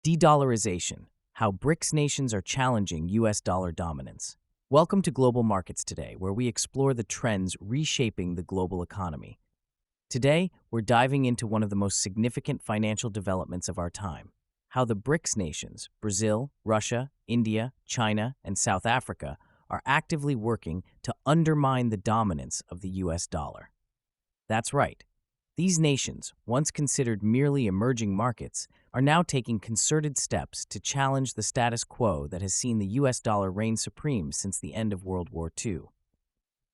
De-dollarization, how BRICS nations are challenging US dollar dominance. Welcome to Global Markets Today, where we explore the trends reshaping the global economy. Today, we're diving into one of the most significant financial developments of our time, how the BRICS nations, Brazil, Russia, India, China, and South Africa, are actively working to undermine the dominance of the US dollar. That's right. These nations, once considered merely emerging markets, are now taking concerted steps to challenge the status quo that has seen the US dollar reign supreme since the end of World War II.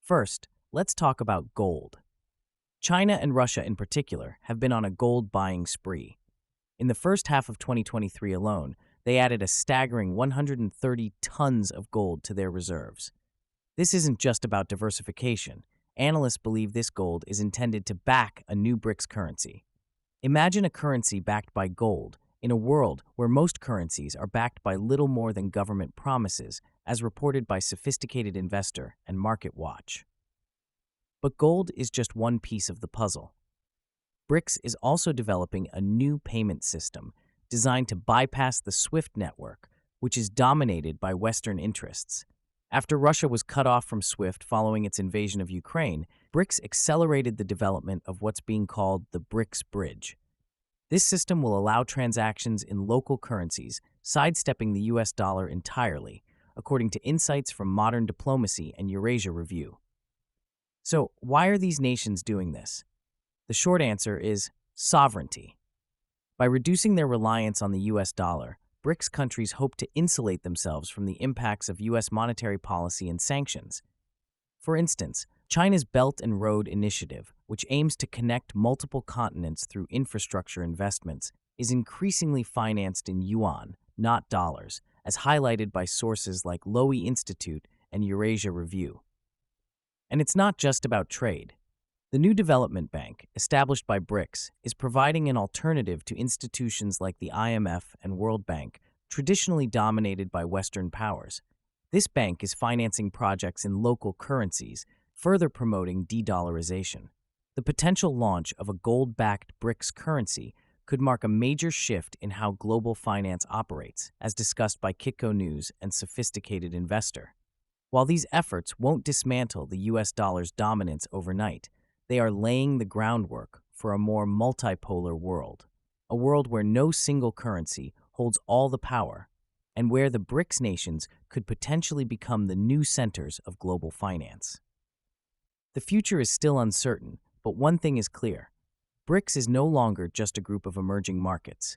First, let's talk about gold. China and Russia in particular have been on a gold buying spree. In the first half of 2023 alone, they added a staggering 130 tons of gold to their reserves. This isn't just about diversification. Analysts believe this gold is intended to back a new BRICS currency. Imagine a currency backed by gold in a world where most currencies are backed by little more than government promises, as reported by Sophisticated Investor and MarketWatch. But gold is just one piece of the puzzle. BRICS is also developing a new payment system designed to bypass the SWIFT network, which is dominated by Western interests. After Russia was cut off from SWIFT following its invasion of Ukraine, BRICS accelerated the development of what's being called the BRICS Bridge. This system will allow transactions in local currencies, sidestepping the US dollar entirely, according to insights from Modern Diplomacy and Eurasia Review. So, why are these nations doing this? The short answer is sovereignty. By reducing their reliance on the US dollar, BRICS countries hope to insulate themselves from the impacts of U.S. monetary policy and sanctions. For instance, China's Belt and Road Initiative, which aims to connect multiple continents through infrastructure investments, is increasingly financed in yuan, not dollars, as highlighted by sources like Lowy Institute and Eurasia Review. And it's not just about trade. The new development bank, established by BRICS, is providing an alternative to institutions like the IMF and World Bank, traditionally dominated by Western powers. This bank is financing projects in local currencies, further promoting de-dollarization. The potential launch of a gold-backed BRICS currency could mark a major shift in how global finance operates, as discussed by Kitco News and Sophisticated Investor. While these efforts won't dismantle the US dollar's dominance overnight, they are laying the groundwork for a more multipolar world, a world where no single currency holds all the power, and where the BRICS nations could potentially become the new centers of global finance. The future is still uncertain, but one thing is clear. BRICS is no longer just a group of emerging markets.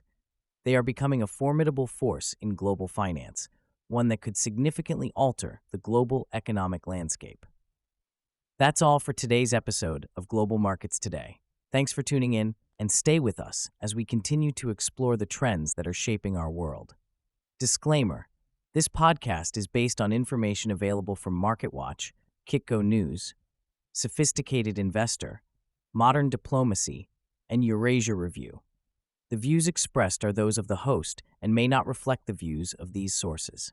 They are becoming a formidable force in global finance, one that could significantly alter the global economic landscape. That's all for today's episode of Global Markets Today. Thanks for tuning in, and stay with us as we continue to explore the trends that are shaping our world. Disclaimer: this podcast is based on information available from MarketWatch, Kitco News, Sophisticated Investor, Modern Diplomacy, and Eurasia Review. The views expressed are those of the host and may not reflect the views of these sources.